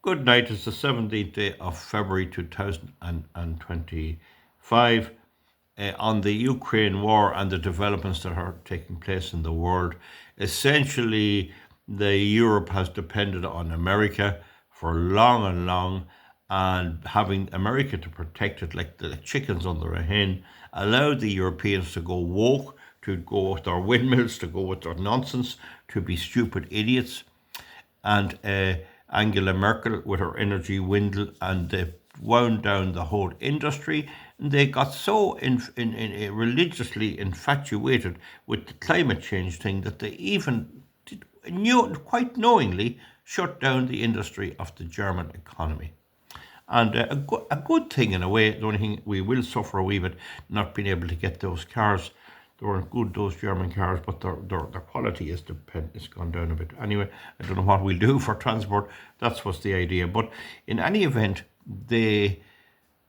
Good night. It's the 17th day of February 2025. On the Ukraine war and the developments that are taking place in the world. Essentially, the Europe has depended on America for long and long, and having America to protect it like the chickens under a hen allowed the Europeans to go woke, to go with their windmills, to go with their nonsense, to be stupid idiots, and Angela Merkel with her energy windle, and they wound down the whole industry. And they got so religiously infatuated with the climate change thing that they even quite knowingly shut down the industry of the German economy. And a good thing in a way. The only thing, we will suffer a wee bit not being able to get those cars. They weren't good, those German cars, but their quality is gone down a bit. Anyway, I don't know what we'll do for transport. That's what's the idea. But in any event, they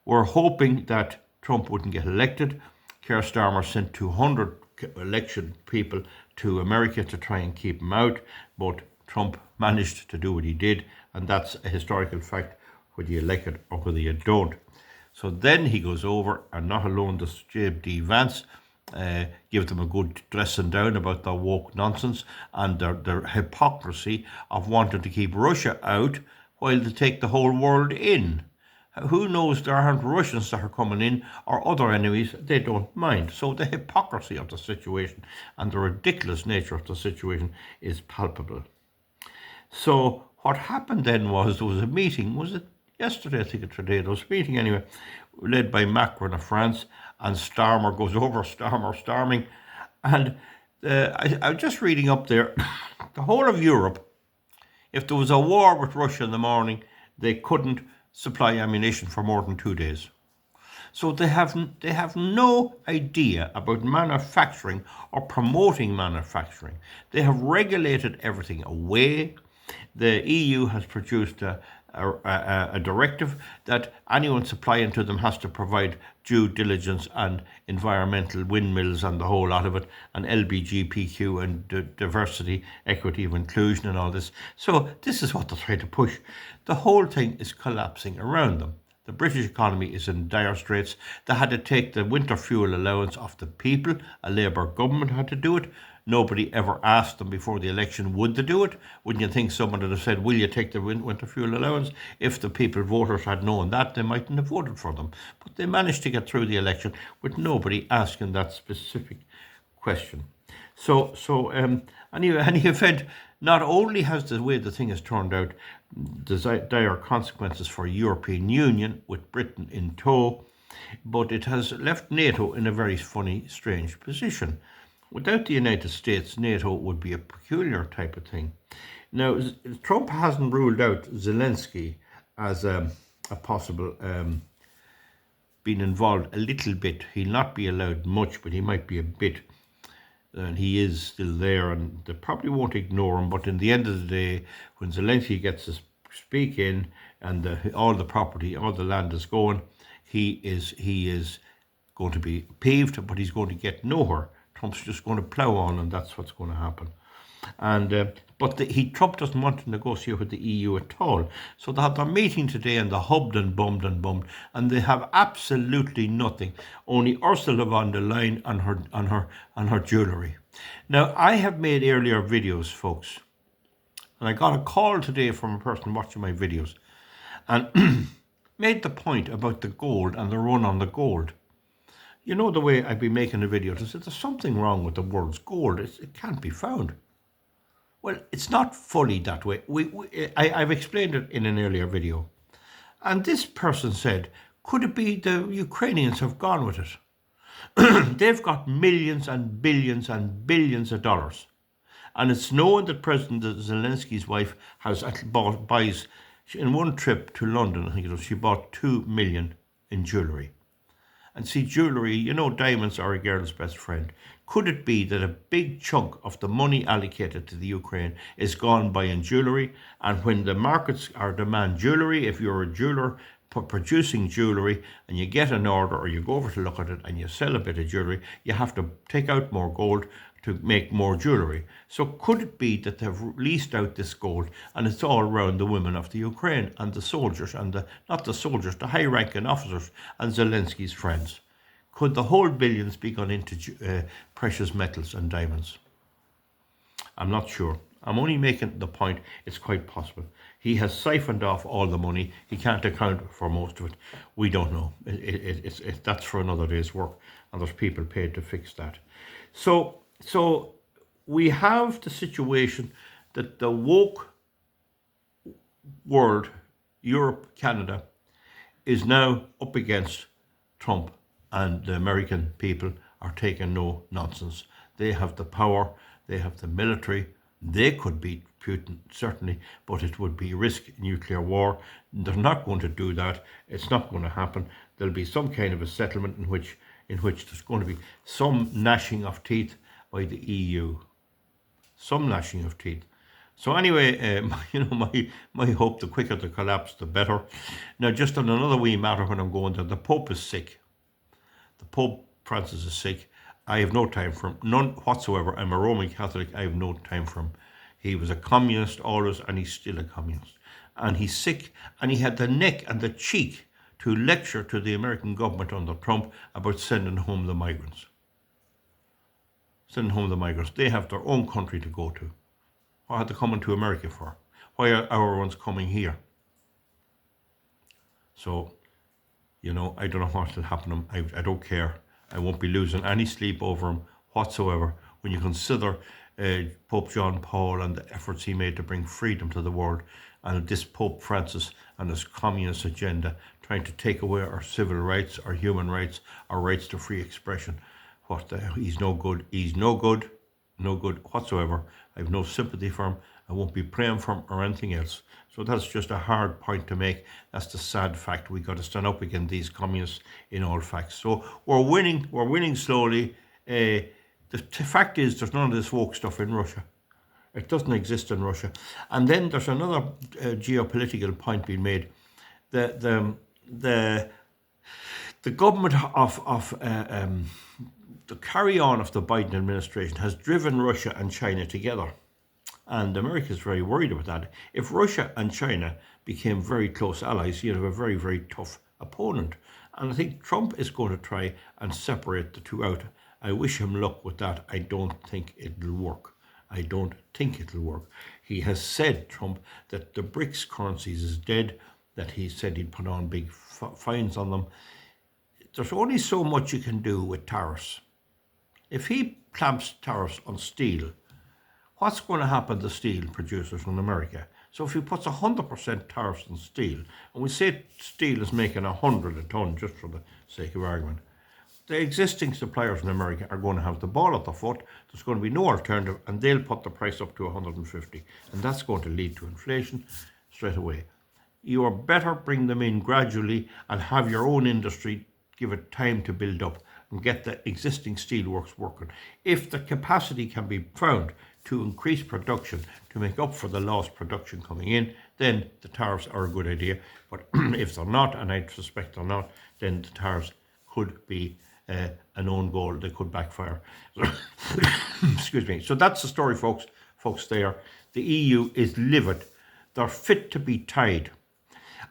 were hoping that Trump wouldn't get elected. Keir Starmer sent 200 election people to America to try and keep him out, but Trump managed to do what he did, and that's a historical fact, whether you like it or whether you don't. So then he goes over, and not alone does J.D. Vance give them a good dressing down about their woke nonsense and their hypocrisy of wanting to keep Russia out while they take the whole world in. Who knows, there aren't Russians that are coming in or other enemies, they don't mind. So the hypocrisy of the situation and the ridiculous nature of the situation is palpable. So what happened then was there was a meeting, was it yesterday, I think it's today, there was a meeting anyway, led by Macron of France, and Starmer goes over, storming. And I was just reading up there, the whole of Europe, if there was a war with Russia in the morning, they couldn't supply ammunition for more than 2 days. So they have no idea about manufacturing or promoting manufacturing. They have regulated everything away. The EU has produced a directive that anyone supplying to them has to provide due diligence and environmental windmills and the whole lot of it, and LGBTQ and diversity, equity, of inclusion and all this. So this is what they're trying to push. The whole thing is collapsing around them. The British economy is in dire straits. They had to take the winter fuel allowance off the people. A Labour government had to do it. Nobody ever asked them before the election, would they do it? Wouldn't you think someone would have said, will you take the winter fuel allowance? If the people, voters, had known that, they mightn't have voted for them. But they managed to get through the election with nobody asking that specific question. So anyway, any event, not only has the way the thing has turned out dire consequences for European Union with Britain in tow, but it has left NATO in a very funny, strange position. Without the United States, NATO would be a peculiar type of thing. Now, Trump hasn't ruled out Zelensky as a possible being involved a little bit. He'll not be allowed much, but he might be a bit. And he is still there, and they probably won't ignore him. But in the end of the day, when Zelensky gets to speak in, and all the property, all the land is going, he is going to be peeved, but he's going to get nowhere. Trump's just going to plough on, and that's what's going to happen. And but Trump doesn't want to negotiate with the EU at all. So they have their meeting today, and they hubbed and bummed, and they have absolutely nothing. Only Ursula von der Leyen and her jewellery. Now, I have made earlier videos, folks, and I got a call today from a person watching my videos, and made the point about the gold and the run on the gold. You know the way I've been making a video to say there's something wrong with the world's gold. It can't be found. Well, it's not fully that way. I've explained it in an earlier video. And this person said, could it be the Ukrainians have gone with it? They've got millions and billions of dollars. And it's known that President Zelensky's wife buys, in one trip to London, I think it was, she bought 2 million in jewellery. And see, jewellery, you know, diamonds are a girl's best friend. Could it be that a big chunk of the money allocated to the Ukraine is gone buying jewellery? And when the markets are demand jewellery, if you're a jeweller producing jewellery and you get an order or you go over to look at it and you sell a bit of jewellery, you have to take out more gold to make more jewellery. So could it be that they've leased out this gold and it's all around the women of the Ukraine and the soldiers and not the soldiers, the high-ranking officers and Zelensky's friends? Could the whole billions be gone into precious metals and diamonds? I'm not sure. I'm only making the point it's quite possible. He has siphoned off all the money. He can't account for most of it. We don't know. That's for another day's work, and there's people paid to fix that. So we have the situation that the woke world, Europe, Canada, is now up against Trump, and the American people are taking no nonsense. They have the power, they have the military. They could beat Putin, certainly, but it would be risk nuclear war. They're not going to do that. It's not going to happen. There'll be some kind of a settlement in which there's going to be some gnashing of teeth by the EU. Some gnashing of teeth. So anyway, my hope, the quicker the collapse, the better. Now, just on another wee matter when I'm going there, the Pope is sick. The Pope Francis is sick. I have no time for him, none whatsoever. I'm a Roman Catholic. I have no time for him. He was a communist always, and he's still a communist. And he's sick, and he had the neck and the cheek to lecture to the American government under Trump about sending home the migrants. Sending home the migrants. They have their own country to go to. What are they coming to America for? Why are our ones coming here? So, I don't know what will happen to him. I don't care. I won't be losing any sleep over him whatsoever when you consider Pope John Paul and the efforts he made to bring freedom to the world, and this Pope Francis and his communist agenda trying to take away our civil rights, our human rights, our rights to free expression. He's no good. He's no good whatsoever. I have no sympathy for him. I won't be praying for him or anything else. So that's just a hard point to make. That's the sad fact. We got to stand up against these communists in all facts. So we're winning slowly. The fact is there's none of this woke stuff in Russia. It doesn't exist in Russia. And then there's another geopolitical point being made. The government of the carry-on of the Biden administration has driven Russia and China together. And America is very worried about that. If Russia and China became very close allies, you'd have a very, very tough opponent. And I think Trump is going to try and separate the two out. I wish him luck with that. I don't think it'll work. He has said, Trump, that the BRICS currencies is dead, that he said he'd put on big fines on them. There's only so much you can do with tariffs. If he clamps tariffs on steel, what's going to happen to steel producers in America? So if he puts 100% tariffs on steel, and we say steel is making 100 a ton just for the sake of argument, the existing suppliers in America are going to have the ball at the foot. There's going to be no alternative, and they'll put the price up to 150, and that's going to lead to inflation straight away. You are better bring them in gradually and have your own industry, give it time to build up and get the existing steelworks working. If the capacity can be found to increase production to make up for the lost production coming in, then the tariffs are a good idea. But if they're not, and I suspect they're not, then the tariffs could be an own goal. They could backfire. Excuse me. So that's the story, folks. There. The EU is livid. They're fit to be tied.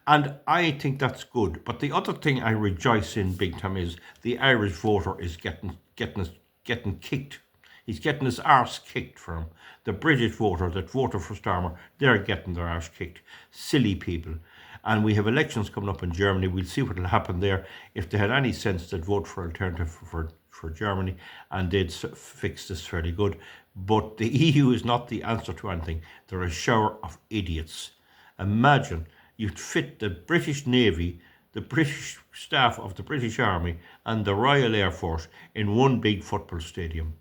And I think that's good. But the other thing I rejoice in big time is the Irish voter is getting kicked. He's getting his arse kicked for him. The British voter that voted for Starmer, they're getting their arse kicked. Silly people. And we have elections coming up in Germany. We'll see what will happen there. If they had any sense, they'd vote for alternative for Germany, and they'd fix this fairly good. But the EU is not the answer to anything. They're a shower of idiots. Imagine you'd fit the British Navy, the British staff of the British Army, and the Royal Air Force in one big football stadium.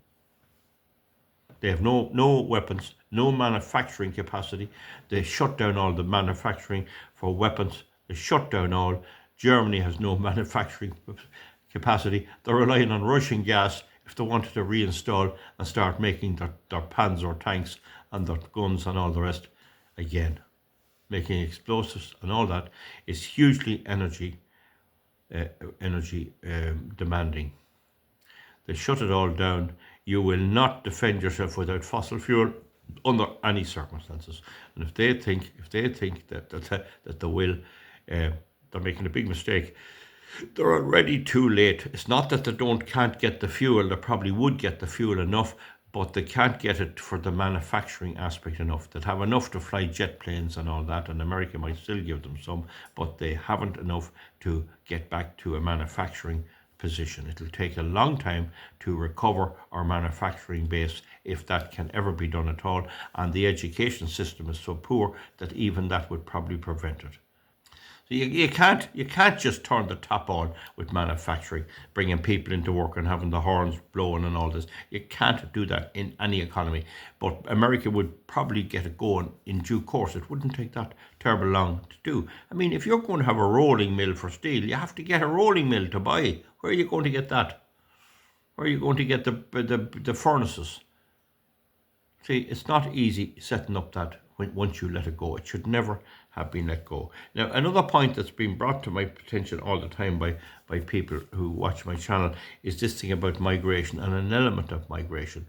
They have no weapons, no manufacturing capacity. They shut down all the manufacturing for weapons. They shut down all. Germany has no manufacturing capacity. They're relying on Russian gas if they wanted to reinstall and start making their Panzer tanks and their guns and all the rest again. Making explosives and all that is hugely energy demanding. They shut it all down You will not defend yourself without fossil fuel under any circumstances. And if they think that they will, they're making a big mistake. They're already too late. It's not that they can't get the fuel. They probably would get the fuel enough, but they can't get it for the manufacturing aspect enough. They'd have enough to fly jet planes and all that, and America might still give them some, but they haven't enough to get back to a manufacturing position. It'll take a long time to recover our manufacturing base, if that can ever be done at all, and the education system is so poor that even that would probably prevent it. So you can't just turn the tap on with manufacturing, bringing people into work and having the horns blowing and all this. You can't do that in any economy. But America would probably get it going in due course. It wouldn't take that terrible long to do. I mean, if you're going to have a rolling mill for steel, you have to get a rolling mill to buy. Where are you going to get that? Where are you going to get the furnaces? See, it's not easy setting up that once you let it go. It should never have been let go. Now, another point that's been brought to my attention all the time by people who watch my channel is this thing about migration and an element of migration.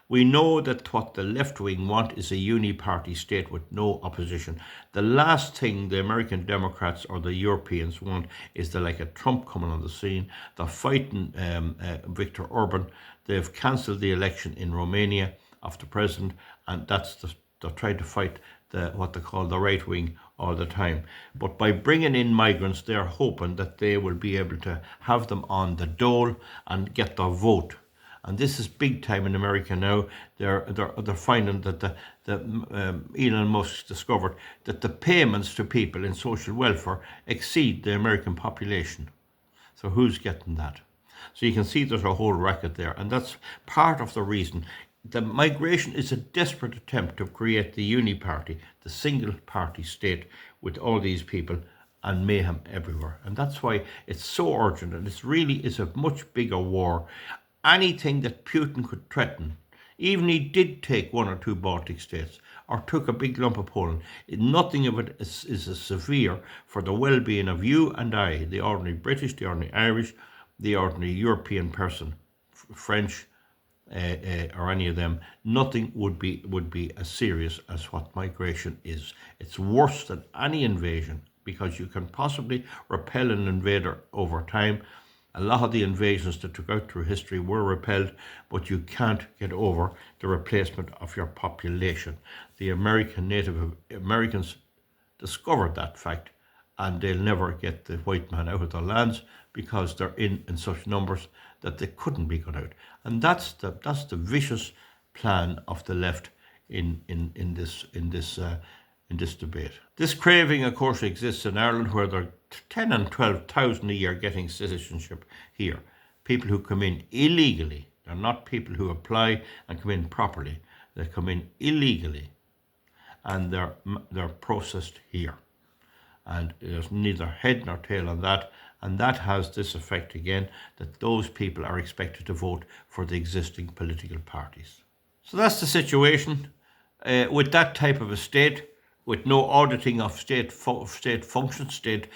We know that what the left wing want is a uni-party state with no opposition. The last thing the American Democrats or the Europeans want is like a Trump coming on the scene. They're fighting Viktor Orban. They've cancelled the election in Romania of the president, and they're trying to fight what they call the right wing all the time. But by bringing in migrants, they're hoping that they will be able to have them on the dole and get their vote. And this is big time in America now. They're finding that Elon Musk discovered that the payments to people in social welfare exceed the American population. So who's getting that? So you can see there's a whole racket there, and that's part of the reason. The migration is a desperate attempt to create the uni-party, the single-party state with all these people and mayhem everywhere. And that's why it's so urgent, and it really is a much bigger war. Anything that Putin could threaten, even he did take one or two Baltic states or took a big lump of Poland, nothing of it is as severe for the well-being of you and I, the ordinary British, the ordinary Irish, the ordinary European person, French, or any of them. Nothing would be as serious as what migration is. It's worse than any invasion, because you can possibly repel an invader over time. A lot of the invasions that took out through history were repelled, but you can't get over the replacement of your population. The Native Americans discovered that fact, and they'll never get the white man out of their lands because they're in such numbers that they couldn't be got out. And that's the vicious plan of the left in this debate. This craving, of course, exists in Ireland, where there are 10 and 12,000 a year getting citizenship here. People who come in illegally. They're not people who apply and come in properly. They come in illegally, and they're processed here. And there's neither head nor tail on that. And that has this effect again, that those people are expected to vote for the existing political parties. So that's the situation. With that type of a state, with no auditing of state functions, state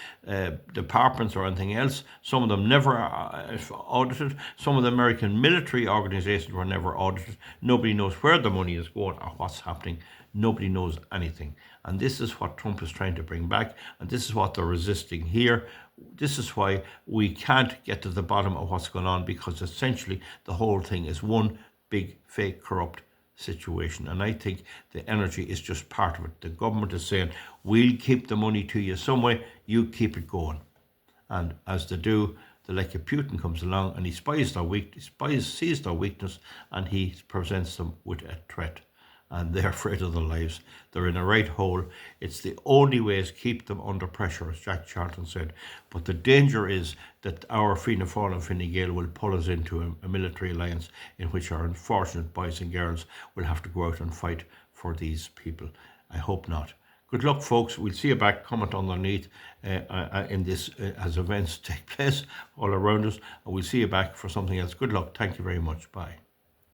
departments or anything else. Some of them never audited. Some of the American military organizations were never audited. Nobody knows where the money is going or what's happening. Nobody knows anything. And this is what Trump is trying to bring back, and this is what they're resisting here. This is why we can't get to the bottom of what's going on, because essentially the whole thing is one big fake corrupt situation. And I think the energy is just part of it. The government is saying, we'll keep the money to you some way, you keep it going. And as they do, the like of Putin comes along and he sees their weakness, and he presents them with a threat. And they're afraid of their lives. They're in a right hole. It's the only way is keep them under pressure, as Jack Charlton said. But the danger is that our Fianna Fáil and Fine Gael will pull us into a military alliance in which our unfortunate boys and girls will have to go out and fight for these people. I hope not. Good luck, folks. We'll see you back. Comment underneath in this as events take place all around us. And we'll see you back for something else. Good luck. Thank you very much. Bye.